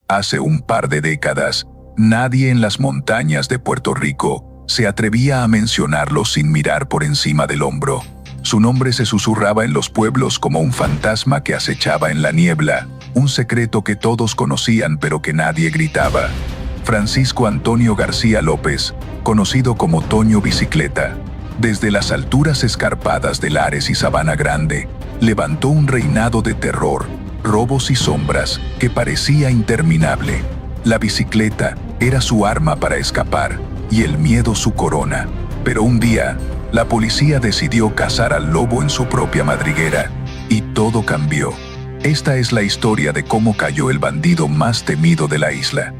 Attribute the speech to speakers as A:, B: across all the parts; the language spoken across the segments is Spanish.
A: Hace un par de décadas, nadie en las montañas de Puerto Rico se atrevía a mencionarlo sin mirar por encima del hombro. Su nombre se susurraba en los pueblos como un fantasma que acechaba en la niebla, un secreto que todos conocían pero que nadie gritaba. Francisco Antonio García López, conocido como Toño Bicicleta, desde las alturas escarpadas de Lares y Sabana Grande, levantó un reinado de terror, robos y sombras que parecía interminable. La bicicleta era su arma para escapar y el miedo su corona. Pero un día, la policía decidió cazar al lobo en su propia madriguera y todo cambió. Esta es la historia de cómo cayó el bandido más temido de la isla.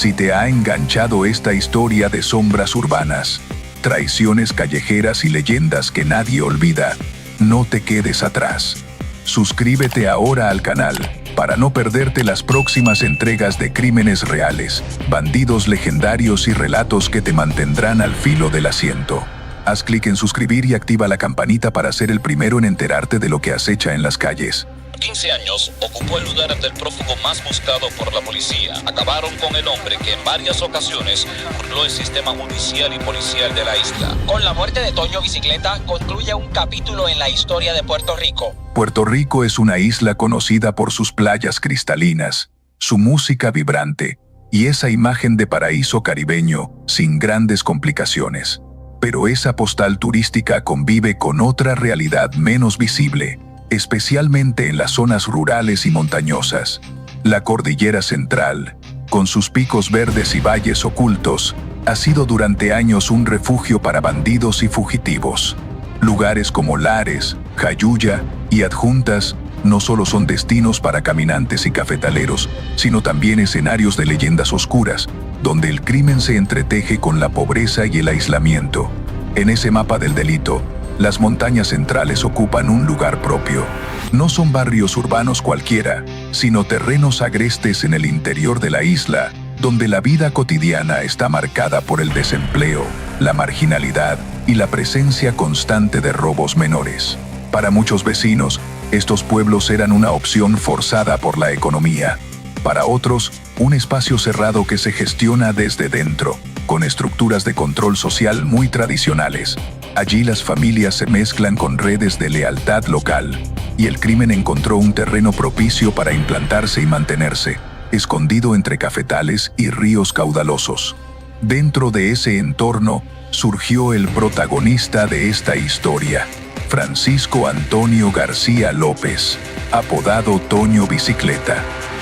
A: Si te ha enganchado esta historia de sombras urbanas, traiciones callejeras y leyendas que nadie olvida, no te quedes atrás. Suscríbete ahora al canal para no perderte las próximas entregas de crímenes reales, bandidos legendarios y relatos que te mantendrán al filo del asiento. Haz clic en suscribir y activa la campanita para ser el primero en enterarte de lo que acecha en las calles.
B: 15 años ocupó el lugar del prófugo más buscado por la policía. Acabaron con el hombre que en varias ocasiones burló el sistema judicial y policial de la isla.
C: Con la muerte de Toño Bicicleta concluye un capítulo en la historia de Puerto Rico.
A: Puerto Rico es una isla conocida por sus playas cristalinas, su música vibrante y esa imagen de paraíso caribeño sin grandes complicaciones. Pero esa postal turística convive con otra realidad menos visible, especialmente en las zonas rurales y montañosas. La cordillera central, con sus picos verdes y valles ocultos, ha sido durante años un refugio para bandidos y fugitivos. Lugares como Lares, Jayuya y Adjuntas no solo son destinos para caminantes y cafetaleros, sino también escenarios de leyendas oscuras, donde el crimen se entreteje con la pobreza y el aislamiento. En ese mapa del delito, las montañas centrales ocupan un lugar propio. No son barrios urbanos cualquiera, sino terrenos agrestes en el interior de la isla, donde la vida cotidiana está marcada por el desempleo, la marginalidad y la presencia constante de robos menores. Para muchos vecinos, estos pueblos eran una opción forzada por la economía. Para otros, un espacio cerrado que se gestiona desde dentro, con estructuras de control social muy tradicionales. Allí las familias se mezclan con redes de lealtad local, y el crimen encontró un terreno propicio para implantarse y mantenerse, escondido entre cafetales y ríos caudalosos. Dentro de ese entorno, surgió el protagonista de esta historia, Francisco Antonio García López, apodado Toño Bicicleta.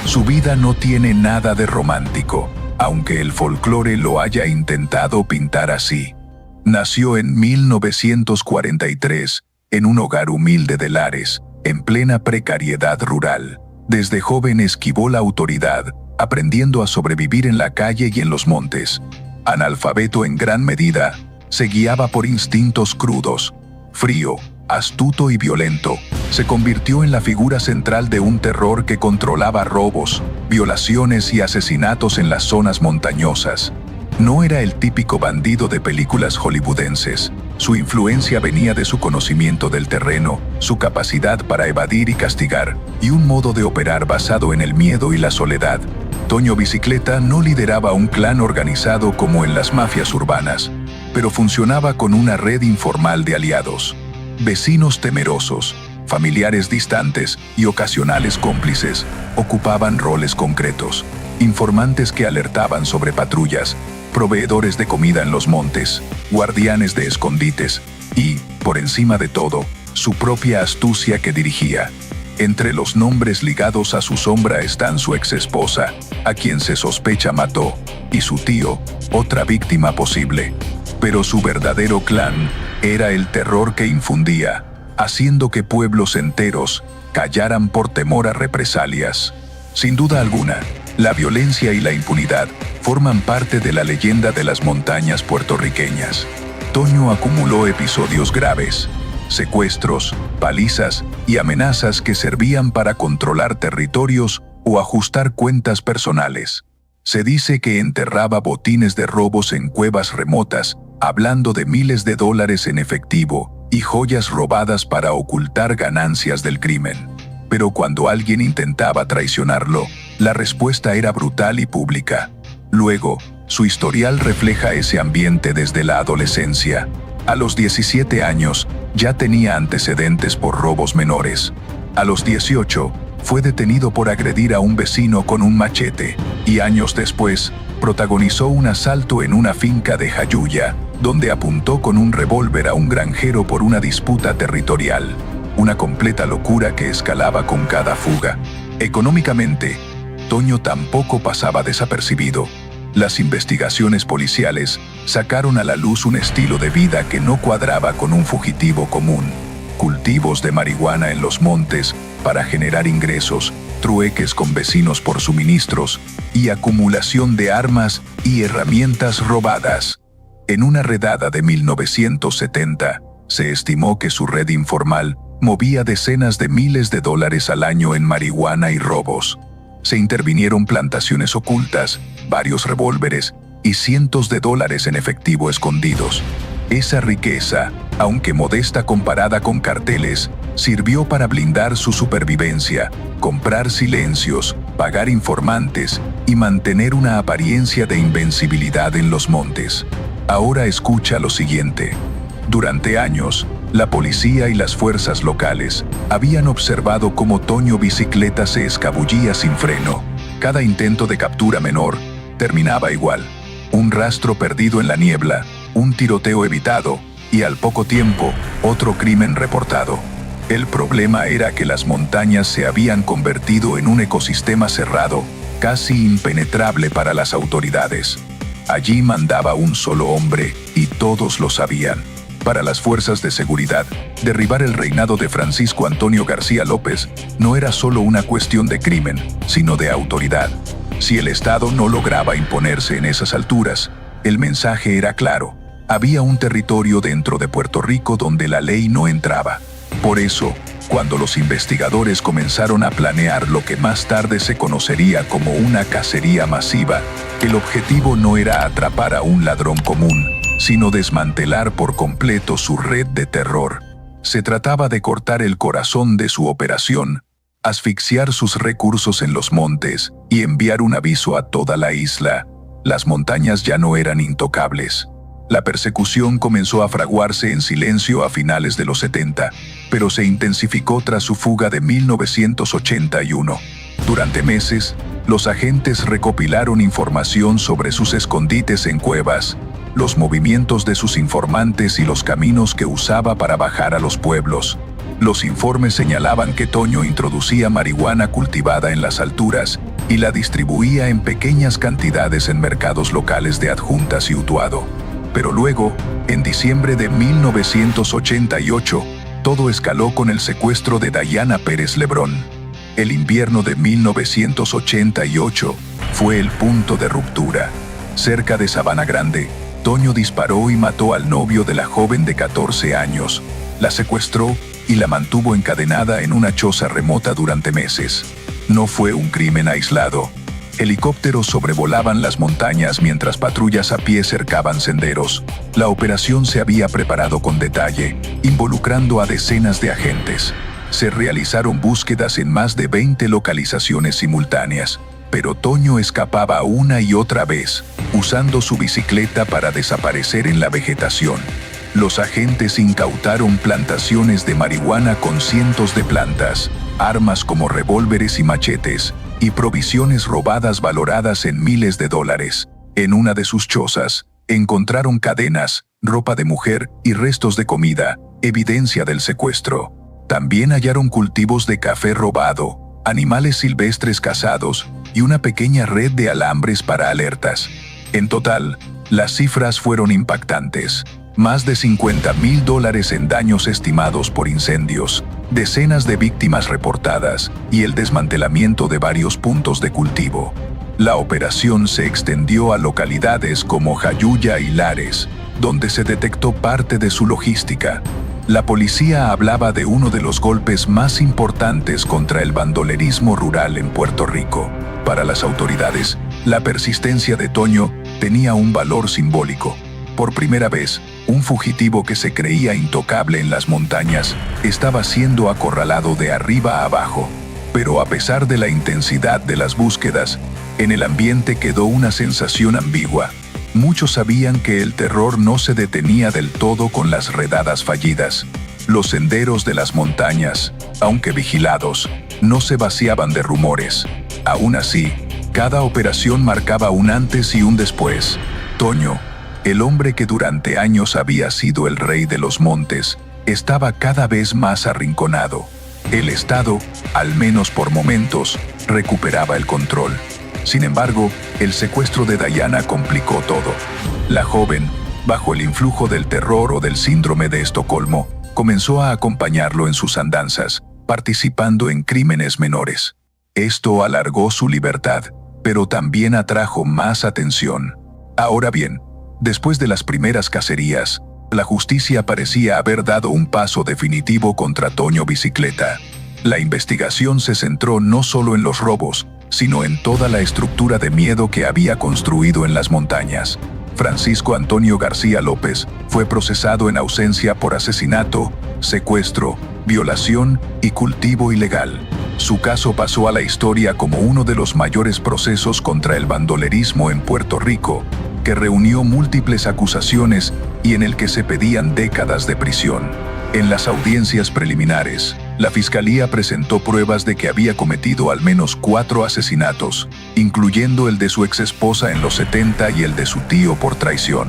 A: Su vida no tiene nada de romántico, aunque el folclore lo haya intentado pintar así. Nació en 1943, en un hogar humilde de Lares, en plena precariedad rural. Desde joven esquivó la autoridad, aprendiendo a sobrevivir en la calle y en los montes. Analfabeto en gran medida, se guiaba por instintos crudos. Frío, astuto y violento, se convirtió en la figura central de un terror que controlaba robos, violaciones y asesinatos en las zonas montañosas. No era el típico bandido de películas hollywoodenses. Su influencia venía de su conocimiento del terreno, su capacidad para evadir y castigar, y un modo de operar basado en el miedo y la soledad. Toño Bicicleta no lideraba un clan organizado como en las mafias urbanas, pero funcionaba con una red informal de aliados. Vecinos temerosos, familiares distantes y ocasionales cómplices ocupaban roles concretos. Informantes que alertaban sobre patrullas, proveedores de comida en los montes, guardianes de escondites y, por encima de todo, su propia astucia que dirigía. Entre los nombres ligados a su sombra están su exesposa, a quien se sospecha mató, y su tío, otra víctima posible. Pero su verdadero clan era el terror que infundía, haciendo que pueblos enteros callaran por temor a represalias. Sin duda alguna, la violencia y la impunidad forman parte de la leyenda de las montañas puertorriqueñas. Toño acumuló episodios graves, secuestros, palizas y amenazas que servían para controlar territorios o ajustar cuentas personales. Se dice que enterraba botines de robos en cuevas remotas, hablando de miles de dólares en efectivo, y joyas robadas para ocultar ganancias del crimen. Pero cuando alguien intentaba traicionarlo, la respuesta era brutal y pública. Luego, su historial refleja ese ambiente desde la adolescencia. A los 17 años, ya tenía antecedentes por robos menores. A los 18, fue detenido por agredir a un vecino con un machete, y años después, protagonizó un asalto en una finca de Jayuya, donde apuntó con un revólver a un granjero por una disputa territorial. Una completa locura que escalaba con cada fuga. Económicamente, Toño tampoco pasaba desapercibido. Las investigaciones policiales sacaron a la luz un estilo de vida que no cuadraba con un fugitivo común. Cultivos de marihuana en los montes para generar ingresos, trueques con vecinos por suministros y acumulación de armas y herramientas robadas. En una redada de 1970, se estimó que su red informal movía decenas de miles de dólares al año en marihuana y robos. Se intervinieron plantaciones ocultas, varios revólveres y cientos de dólares en efectivo escondidos. Esa riqueza, aunque modesta comparada con carteles, sirvió para blindar su supervivencia, comprar silencios, pagar informantes y mantener una apariencia de invencibilidad en los montes. Ahora escucha lo siguiente. Durante años, la policía y las fuerzas locales habían observado cómo Toño Bicicleta se escabullía sin freno. Cada intento de captura menor terminaba igual. Un rastro perdido en la niebla, un tiroteo evitado y al poco tiempo, otro crimen reportado. El problema era que las montañas se habían convertido en un ecosistema cerrado, casi impenetrable para las autoridades. Allí mandaba un solo hombre y todos lo sabían. Para las fuerzas de seguridad, derribar el reinado de Francisco Antonio García López no era solo una cuestión de crimen, sino de autoridad. Si el Estado no lograba imponerse en esas alturas, el mensaje era claro. Había un territorio dentro de Puerto Rico donde la ley no entraba. Por eso, cuando los investigadores comenzaron a planear lo que más tarde se conocería como una cacería masiva, el objetivo no era atrapar a un ladrón común, sino desmantelar por completo su red de terror. Se trataba de cortar el corazón de su operación, asfixiar sus recursos en los montes y enviar un aviso a toda la isla. Las montañas ya no eran intocables. La persecución comenzó a fraguarse en silencio a finales de los 70, pero se intensificó tras su fuga de 1981. Durante meses, los agentes recopilaron información sobre sus escondites en cuevas, los movimientos de sus informantes y los caminos que usaba para bajar a los pueblos. Los informes señalaban que Toño introducía marihuana cultivada en las alturas y la distribuía en pequeñas cantidades en mercados locales de Adjuntas y Utuado. Pero luego, en diciembre de 1988, todo escaló con el secuestro de Dayana Pérez Lebrón. El invierno de 1988 fue el punto de ruptura. Cerca de Sabana Grande, Toño disparó y mató al novio de la joven de 14 años. La secuestró y la mantuvo encadenada en una choza remota durante meses. No fue un crimen aislado. Helicópteros sobrevolaban las montañas mientras patrullas a pie cercaban senderos. La operación se había preparado con detalle, involucrando a decenas de agentes. Se realizaron búsquedas en más de 20 localizaciones simultáneas, pero Toño escapaba una y otra vez, usando su bicicleta para desaparecer en la vegetación. Los agentes incautaron plantaciones de marihuana con cientos de plantas, armas como revólveres y machetes, y provisiones robadas valoradas en miles de dólares. En una de sus chozas, encontraron cadenas, ropa de mujer y restos de comida, evidencia del secuestro. También hallaron cultivos de café robado, animales silvestres cazados y una pequeña red de alambres para alertas. En total, las cifras fueron impactantes. Más de $50,000 en daños estimados por incendios, decenas de víctimas reportadas y el desmantelamiento de varios puntos de cultivo. La operación se extendió a localidades como Jayuya y Lares, donde se detectó parte de su logística. La policía hablaba de uno de los golpes más importantes contra el bandolerismo rural en Puerto Rico. Para las autoridades, la persistencia de Toño tenía un valor simbólico. Por primera vez, un fugitivo que se creía intocable en las montañas estaba siendo acorralado de arriba a abajo. Pero a pesar de la intensidad de las búsquedas, en el ambiente quedó una sensación ambigua. Muchos sabían que el terror no se detenía del todo con las redadas fallidas. Los senderos de las montañas, aunque vigilados, no se vaciaban de rumores. Aún así, cada operación marcaba un antes y un después. Toño, el hombre que durante años había sido el rey de los montes, estaba cada vez más arrinconado. El Estado, al menos por momentos, recuperaba el control. Sin embargo, el secuestro de Dayana complicó todo. La joven, bajo el influjo del terror o del síndrome de Estocolmo, comenzó a acompañarlo en sus andanzas, participando en crímenes menores. Esto alargó su libertad, pero también atrajo más atención. Ahora bien, después de las primeras cacerías, la justicia parecía haber dado un paso definitivo contra Toño Bicicleta. La investigación se centró no solo en los robos, sino en toda la estructura de miedo que había construido en las montañas. Francisco Antonio García López fue procesado en ausencia por asesinato, secuestro, violación y cultivo ilegal. Su caso pasó a la historia como uno de los mayores procesos contra el bandolerismo en Puerto Rico, que reunió múltiples acusaciones y en el que se pedían décadas de prisión. En las audiencias preliminares, la Fiscalía presentó pruebas de que había cometido al menos 4 asesinatos, incluyendo el de su exesposa en los 70 y el de su tío por traición.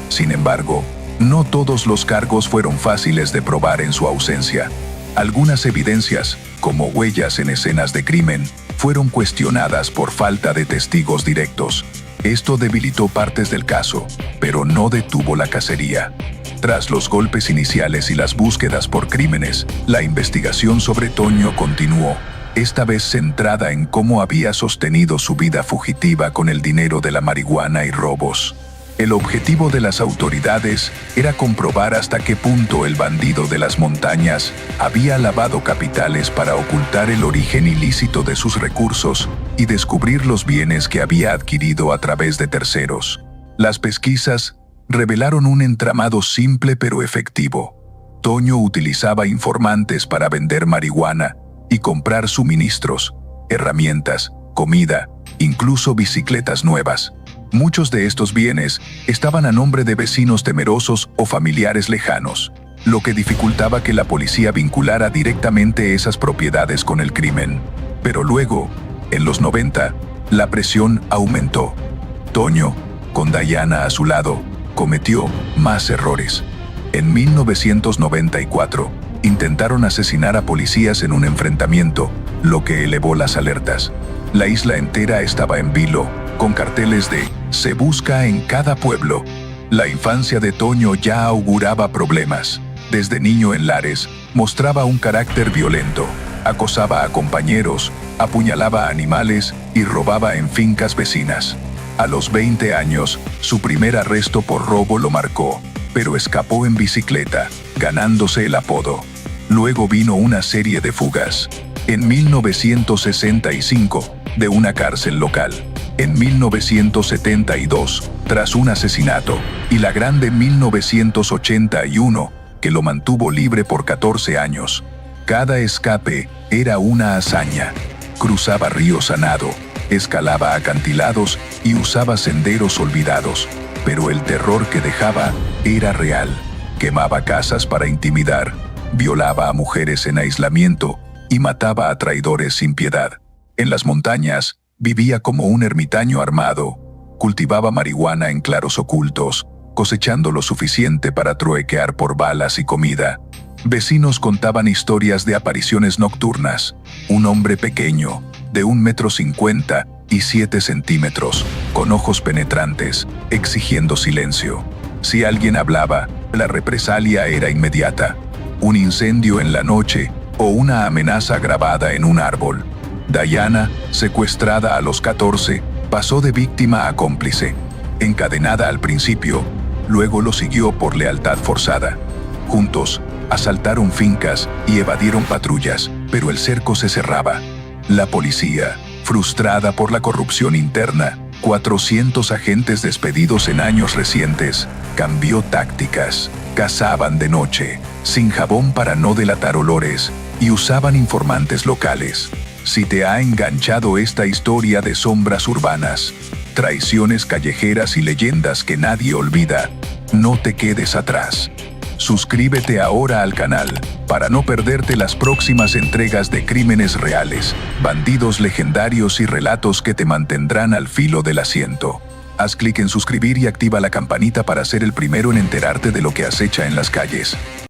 A: Sin embargo, no todos los cargos fueron fáciles de probar en su ausencia. Algunas evidencias, como huellas en escenas de crimen, fueron cuestionadas por falta de testigos directos. Esto debilitó partes del caso, pero no detuvo la cacería. Tras los golpes iniciales y las búsquedas por crímenes, la investigación sobre Toño continuó, esta vez centrada en cómo había sostenido su vida fugitiva con el dinero de la marihuana y robos. El objetivo de las autoridades era comprobar hasta qué punto el bandido de las montañas había lavado capitales para ocultar el origen ilícito de sus recursos y descubrir los bienes que había adquirido a través de terceros. Las pesquisas revelaron un entramado simple pero efectivo. Toño utilizaba informantes para vender marihuana y comprar suministros, herramientas, comida, incluso bicicletas nuevas. Muchos de estos bienes estaban a nombre de vecinos temerosos o familiares lejanos, lo que dificultaba que la policía vinculara directamente esas propiedades con el crimen. Pero luego, en los 90, la presión aumentó. Toño, con Dayana a su lado, cometió más errores. En 1994, intentaron asesinar a policías en un enfrentamiento, lo que elevó las alertas. La isla entera estaba en vilo, con carteles de "Se busca en cada pueblo". La infancia de Toño ya auguraba problemas. Desde niño en Lares, mostraba un carácter violento, acosaba a compañeros, apuñalaba a animales y robaba en fincas vecinas. A los 20 años, su primer arresto por robo lo marcó, pero escapó en bicicleta, ganándose el apodo. Luego vino una serie de fugas. En 1965, de una cárcel local. En 1972, tras un asesinato, y la grande 1981, que lo mantuvo libre por 14 años. Cada escape era una hazaña. Cruzaba ríos a nado, escalaba acantilados y usaba senderos olvidados, pero el terror que dejaba era real. Quemaba casas para intimidar, violaba a mujeres en aislamiento y mataba a traidores sin piedad. En las montañas, vivía como un ermitaño armado, cultivaba marihuana en claros ocultos, cosechando lo suficiente para truequear por balas y comida. Vecinos contaban historias de apariciones nocturnas. Un hombre pequeño, de 1,50 m y 7 centímetros, con ojos penetrantes, exigiendo silencio. Si alguien hablaba, la represalia era inmediata. Un incendio en la noche o una amenaza grabada en un árbol. Dayana, secuestrada a los 14, pasó de víctima a cómplice. Encadenada al principio, luego lo siguió por lealtad forzada. Juntos, asaltaron fincas y evadieron patrullas, pero el cerco se cerraba. La policía, frustrada por la corrupción interna, 400 agentes despedidos en años recientes, cambió tácticas. Cazaban de noche, sin jabón para no delatar olores, y usaban informantes locales. Si te ha enganchado esta historia de sombras urbanas, traiciones callejeras y leyendas que nadie olvida, no te quedes atrás. Suscríbete ahora al canal para no perderte las próximas entregas de crímenes reales, bandidos legendarios y relatos que te mantendrán al filo del asiento. Haz clic en suscribir y activa la campanita para ser el primero en enterarte de lo que acecha en las calles.